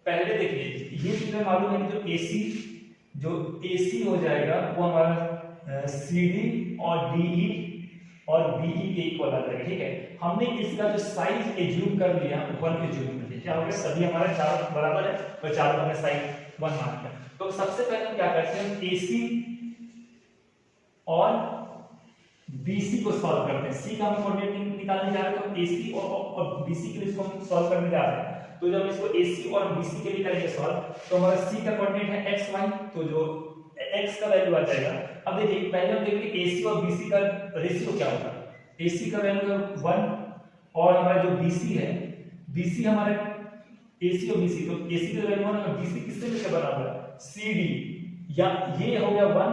पहले देखिए ये चीजें मालूम है कि जो AC हो जाएगा वो हमारा CD और DE और BE के इक्वल आ जाएगा। ठीक है, हमने इसका जो साइज एज्यूम कर लिया 1 एज्यूम कर लिया, क्या हो गया सभी हमारे चारों बराबर है और चारों हमने साइज 1 मान लिया। तो सबसे पहले हम क्या करते हैं AC और BC को सॉल्व करते हैं। C का हम कोऑर्डिनेट निकालने जा रहे हैं, तो AC और BC के लिए इसको हम सॉल्व करने जा रहे हैं। तो जब इसको AC और BC के लिए करेंगे सॉल्व, तो हमारा C का कोऑर्डिनेट है XY, तो जो x का वैल्यू आ जाएगा। अब देखिए पहले हम देखेंगे AC और BC का रेशियो क्या होगा। AC का वैल्यू है 1 और हमारा जो BC है, BC हमारा AC और BC, तो AC का वैल्यू 1 और BC किससे मिलकर बना हुआ है, CD, या ये हो गया 1,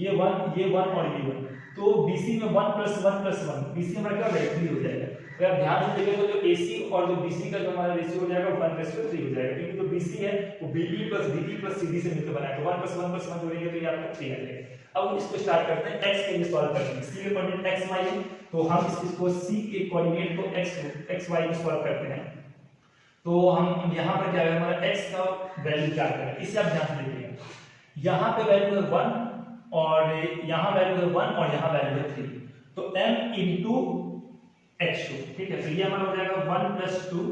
ये 1, ये 1 और ये 1, तो BC में 1 + 1 + 1, BC हमारा क्या हो जाएगा, 3 हो जाएगा। तो आप ध्यान से देखिए, तो जो AC और जो BC का जो हमारा रेशियो हो जाएगा 1:3 हो जाएगा, क्योंकि जो BC है वो BE + BD + CD से मिलकर बना है, तो 1 + 1 + 1 जोड़ेंगे तो ये आपका 3 आ जाएगा। अब इसको स्टार्ट करते हैं, x के लिए सॉल्व करेंगे। C के कोऑर्डिनेट x y है, तो हम इसको C के कोऑर्डिनेट को x y में सॉल्व करते हैं। तो हम यहाँ पर क्या है, हमारा x का वैल्यू क्या करें, इसे आप ध्यान से देखिएगा। यहाँ पे वैल्यू है 1 और यहाँ वैल्यू है 1 और यहाँ वैल्यू है 3, तो m * x2, ठीक है। तो ये हमारा हो जाएगा 1 + 2,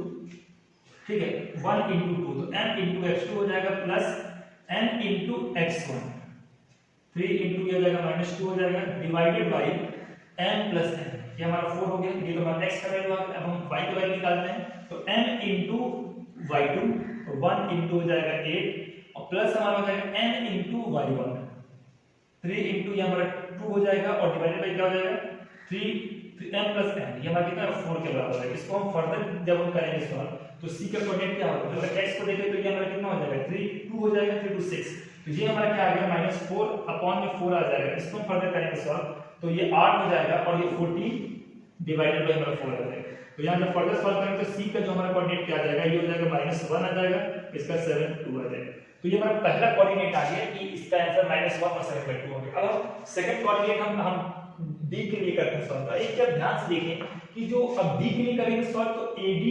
ठीक है, 1 * 2, तो m * x2 हो जाएगा प्लस n * x1, 3 * ये हो जाएगा -2 हो जाएगा, डिवाइडेड बाई m + n, ये हमारा 4 हो गया। ये तो हमारा x का वैल्यू आ गया। अब हम y का वैल्यू निकालते हैं, तो m * y2, 1 * हो जाएगा 8 और प्लस हमारा हो जाएगा n * y1, 3 * ये हमारा 2 हो जाएगा और डिवाइडेड बाई क्या हो जाएगा 3 m + n, ये हमारा कितना 4 के बराबर है। इसको हम फर्दर जब हम करेंगे सॉल्व, तो c का कोऑर्डिनेट क्या होगा, अगर x को देखें तो ये हमारा कितना हो जाएगा 3 2 हो जाएगा, 3 2 6, तो ये हमारा क्या आ गया -4/4 आ जाएगा। इसको हम फर्दर करेंगे सॉल्व, तो ये 8 हो जाएगा और ये 14 डिवाइडेड बाई हमारा 4 आ जाएगा। तो यहाँ जब फर्दर सॉल्व करेंगे तो c का जो हमारा कोऑर्डिनेट क्या आ जाएगा, ये हो जाएगा -1 आ जाएगा, इसका 7 2 आ जाएगा। तो ये हमारा पहला कोऑर्डिनेट आ गया कि इसका आंसर -1 और 7/2 हो गया। अब हम सेकंड कोऑर्डिनेट हम d के लिए करते हैं सॉल्व। एक जब ध्यान से देखें कि जो अब d के लिए करेंगे सॉल्व, तो AD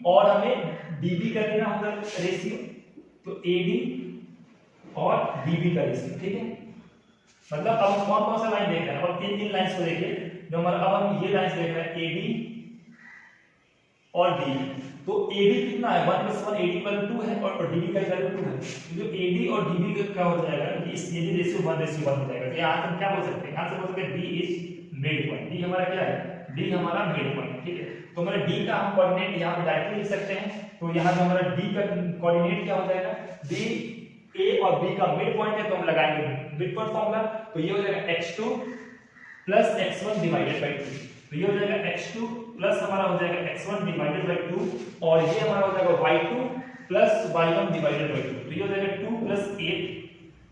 और हमें DB का देना होगा रेशियो, तो AD और DB का रेशियो, ठीक है। मतलब अब हम कौन कौन सा लाइन देख रहे हैं, अब तीन लाइंस को देखिए, जो हमारा अब हम ये लाइंस देख रहे हैं AD और DB, तो AD कितना है 1 + 1, AD = 2 है और DB का वैल्यू 2 है। तो जो AD और DB का क्या हो जाएगा, इस AD रेशियो 1:1 हो जाएगा। तो यहाँ हम क्या बोल सकते हैं, यहाँ से बोल सकते हैं D is mid point. D हमारा क्या है, D हमारा मिड पॉइंट, ठीक है। तो हमारा D का हम कोऑर्डिनेट यहाँ पे डायरेक्टली लिख सकते हैं, तो यहाँ पे हमारा D का कोऑर्डिनेट क्या हो जाएगा, D A और B का मिड पॉइंट है, तो हम लगाएंगे मिड पॉइंट फॉर्मूला, तो ये हो जाएगा x2 + x1 डिवाइडेड बाय 2, तो ये हो जाएगा x2 प्लस हमारा हो जाएगा x1 डिवाइडेड बाय 2 और ये हमारा हो जाएगा y2 + y1 डिवाइडेड बाय 2, तो ये हो जाएगा 2 + 8,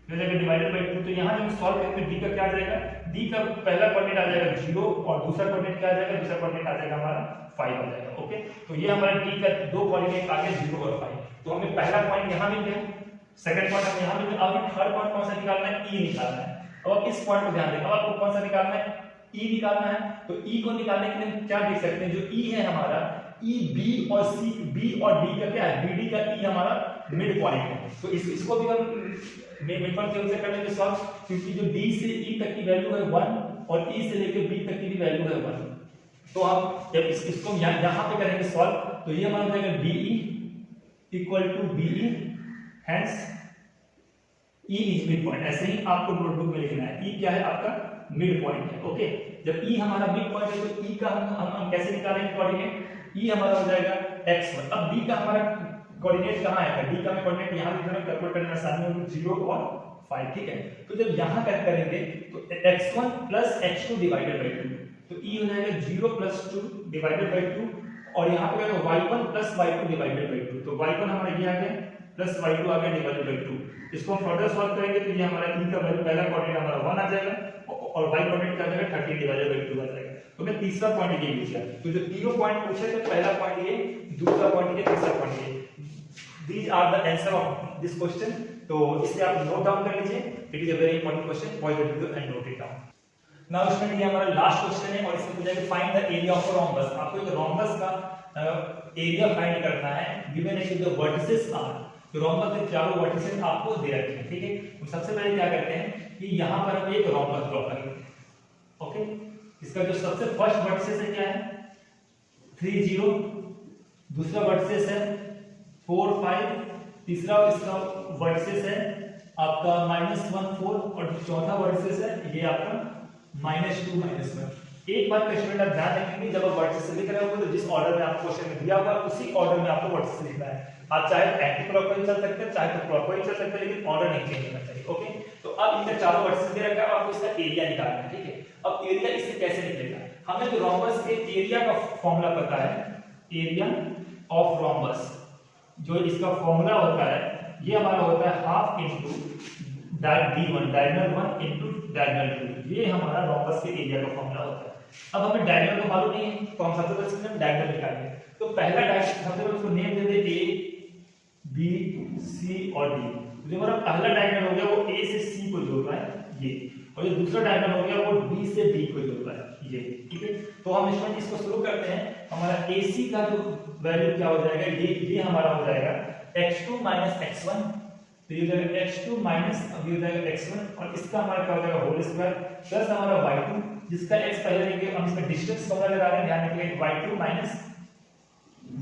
ये हो जाएगा डिवाइडेड बाय 2। तो यहाँ जब हम सॉल्व करेंगे d का क्या आ जाएगा, d का पहला कोऑर्डिनेट आ जाएगा 0 और दूसरा कोऑर्डिनेट क्या आ जाएगा, दूसरा कोऑर्डिनेट आ जाएगा हमारा 5 आ जाएगा, ओके। तो ये हमारा d का दो कोऑर्डिनेट आ गए 0 और 5, तो हमें पहला पॉइंट यहाँ मिल गया, सेकंड पॉइंट हमें यहाँ मिल गया। अब थर्ड पॉइंट कौन सा निकालना है, e निकालना है। अब इस पॉइंट को ध्यान दें, अब आपको कौन सा निकालना है, E निकालना है। तो E को निकालने के लिए हम क्या देख सकते हैं, जो E है हमारा E B और C, B और D का क्या है, BD का E हमारा मिड पॉइंट है। तो इसको भी हम मिड पॉइंट के से कर लेंगे सॉल्व, क्योंकि जो D से E तक की वैल्यू है 1 और E से लेकर B तक की भी वैल्यू है 1। तो हम जब इसको यहाँ पे करेंगे सॉल्व, तो ये हमारा हो जाएगा DE = BE, hence E is mid point. ऐसे ही आपको नोटबुक में लिखना है, E क्या है आपका मिड पॉइंट है, ओके। जब E हमारा मिड पॉइंट है तो E का हम कैसे निकालेंगे कोऑर्डिनेट, E हमारा हो जाएगा x1। अब D का हमारा कोऑर्डिनेट कहां है, D का कोऑर्डिनेट यहां लिख देना, कैलकुलेट करने में आसानी होगी, 0 और 5, ठीक है। तो जब यहां करेंगे तो x1 + x2 डिवाइडेड बाय 2, तो E हो जाएगा 0 + 2 डिवाइडेड बाय 2 और यहां पे क्या y1 + y2 डिवाइडेड बाय 2, तो y1 हमारा ये आ गया प्लस y2 आ गया डिवाइडेड बाय 2। इसको हम फर्दर सॉल्व करेंगे तो ये हमारा E का वैल्यू पहला कोऑर्डिनेट हमारा 1 आ जाएगा और y कोऑर्डिनेट क्या आ जाएगा 30 डिवाइडेड बाय 2 आ जाएगा। तो मैं तीसरा पॉइंट ये यूज किया, तो जो तीनों पॉइंट पूछे थे, पहला पॉइंट ये, दूसरा पॉइंट ये, तीसरा पॉइंट ये, these are the answer of this question. तो इसे आप नोट डाउन कर लीजिए, it is a very important question, pause the video and note it down. Now student, ये हमारा लास्ट क्वेश्चन है और इसमें पूछा है कि find the area of a rhombus. आपको एक रोम्बस का एरिया फाइंड करना है, गिवन है कि द वर्टिसेस आर, तो रोम्बस के चारों वर्टिसेस आपको दे रखे हैं, ठीक है। तो सबसे पहले क्या करते हैं कि यहां पर हम एक रोम्बस ड्रॉ करेंगे, ओके। इसका जो सबसे फर्स्ट वर्टिसेस है क्या है 3 0, दूसरा वर्टिसेस है 4 5, तीसरा इसका वर्टिसेस है आपका -1 4 और जो चौथा वर्टिसेस है ये आपका -2 -1। एक बात का स्टूडेंट आप ध्यान रखेंगे, जब आप वर्टिसेस लिख रहे हो तो जिस ऑर्डर में आपको क्वेश्चन में दिया हुआ उसी ऑर्डर में आपको वर्टिसेस लिखना है। आप चाहे एंटी क्लॉकवाइज चल सकते हैं, चाहे तो क्लॉकवाइज चल सकते हैं, लेकिन ऑर्डर नहीं चेंज होना चाहिए। ओके, तो अब इनका चारों वर्टिसेस दे रखा है, आपको इसका एरिया निकालना है। ठीक है, अब एरिया इससे कैसे निकलेगा, हमें तो रोम्बस के एरिया का फॉर्मूला पता है, एरिया ऑफ रोम्बस जो इसका फॉर्मूला होता है ये हमारा होता है half into d1 diagonal 1 into diagonal 2, ये हमारा रोम्बस के एरिया का फॉर्मूला होता है। अब हमें डायगोनल तो मालूम नहीं है, तो हम सबसे पहले इसमें डायगोनल निकालेंगे। तो पहला डायगोनल सबसे पहले उसको name they they a b c और d। तो जो हमारा पहला डायगोनल हो गया वो a से c को जोड़ रहा है ये, और जो दूसरा डायगोनल हो गया वो b से d को जोड़ रहा है ये। ठीक है, तो हम इसको शुरू करते हैं। हमारा ac का जो वैल्यू क्या हो जाएगा, ये हमारा हो जाएगा x2 x1, तो ये हो जाएगा x2 माइनस अब ये हो जाएगा x1, और इसका हमारा क्या हो जाएगा होल स्क्वायर प्लस हमारा y2 जिसका x पहले लेंगे, हम इसमें डिस्टेंस फॉर्मूला लगा रहे हैं, ध्यान रखिए y2 माइनस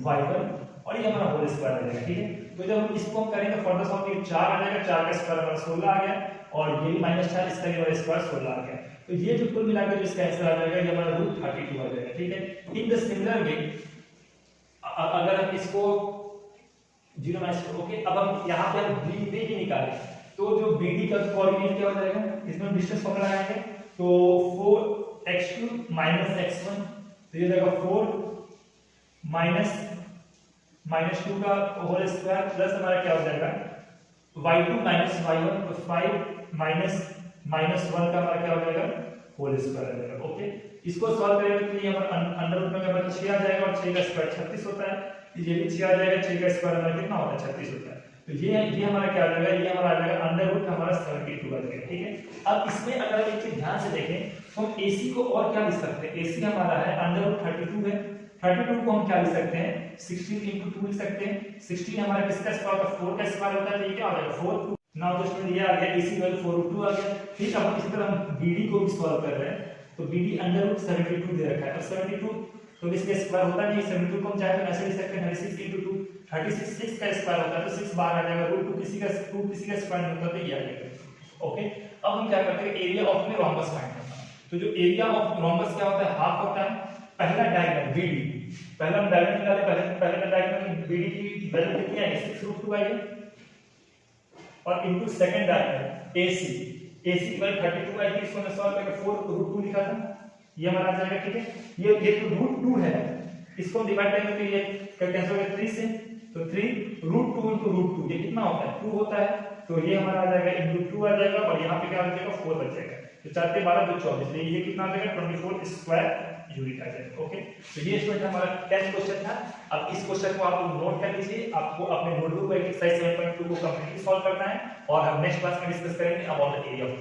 y1 और ये हमारा होल स्क्वायर आ जाएगा। ठीक है, तो जब हम इसको हम करेंगे फर्दर सॉल्व, ये 4 आ जाएगा, 4 का स्क्वायर हमारा 16 आ गया, और ये भी -4 इसका भी हमारा स्क्वायर 16 आ गया। तो ये जो कुल मिलाकर जो इसका आंसर आ जाएगा ये हमारा √32 आ जाएगा। ठीक है, इन द सिमिलर वे अगर हम इसको 0 माइनस, ओके, अब हम यहाँ पे हम BD की निकालें तो जो BD का कोऑर्डिनेट क्या हो जाएगा, इसमें हम डिस्टेंस फॉर्मूला लगाएंगे, तो 4x2 माइनस x1, तो ये जाएगा 4 माइनस 2 का होल स्क्वायर प्लस हमारा क्या हो जाएगा y2 माइनस y1, तो 5 माइनस 1 का हमारा क्या हो जाएगा होल स्क्वायर आ जाएगा। ओके, इसको सॉल्व करेंगे तो ये हमारा अंडर रूट में हमारा 6 आ जाएगा, और 6 का स्क्वायर 36 होता है, ये भी 6 आ जाएगा, 6 का स्क्वायर हमारा कितना होता है 36 होता है। तो ये हमारा क्या आ जाएगा, ये हमारा आ जाएगा अंडर रूट हमारा 72 आ जाएगा। ठीक है, अब इसमें अगर हम एक चीज ध्यान से देखें तो हम AC को और क्या लिख सकते हैं, AC हमारा है अंडर रूट 32 है, 32 को हम क्या लिख सकते हैं 16 into 2 लिख सकते हैं। 16 हमारा किसका स्क्वायर होता है 4 का स्क्वायर होता है, तो ये क्या हो जाएगा 4। नाउ दोस्तों ये आ गया AC वैल्यू 4√2 आ गया। ठीक है, अब इसी तरह हम BD को भी सॉल्व कर रहे हैं, तो BD अंडर रूट 72 दे रखा है, और 72 तो इसका स्क्वायर होता नहीं, 72 को हम चाहे तो ऐसे लिख सकते हैं 36 into 2, 36 6 का स्क्वायर होता है, तो 6 बाहर आ जाएगा, √2 किसी का स्क्वायर नहीं होता, तो ये आ जाएगा। ओके, अब हम क्या करते हैं एरिया ऑफ में रोम्बस फाइंड करना है। तो जो एरिया ऑफ रोम्बस क्या होता है हाफ होता है, पहला डायगोनल BD, पहला हम डायगोनल निकाले, पहले डायगोनल BD की वैल्यू कितनी आएगी 6√2 आएगी, और इनटू सेकंड डायगोनल AC की वैल्यू 32 आएगी, इसको मैं सॉल्व करके 4√2 लिखा था, ये हमारा आ जाएगा। ठीक है, ये तो √2 है, इसको हम डिवाइड करेंगे तो ये कैंसिल हो गया 3 से, तो 3√2 into √2 ये कितना होता है 2 होता है, तो ये हमारा आ जाएगा into 2 आ जाएगा, और यहाँ पे क्या आ जाएगा 4 बच जाएगा, तो 4 के 12 2 24, तो ये कितना आ जाएगा 24 स्क्वायर यूनिट आ जाएगा। ओके, तो ये स्टूडेंट हमारा 10th क्वेश्चन था। अब इस क्वेश्चन को आप नोट कर लीजिए, आपको अपने नोटबुक पर एक्सरसाइज 7.2 को कंप्लीटली सॉल्व करना है, और हम नेक्स्ट क्लास में डिस्कस करेंगे अबाउट द एरिया ऑफ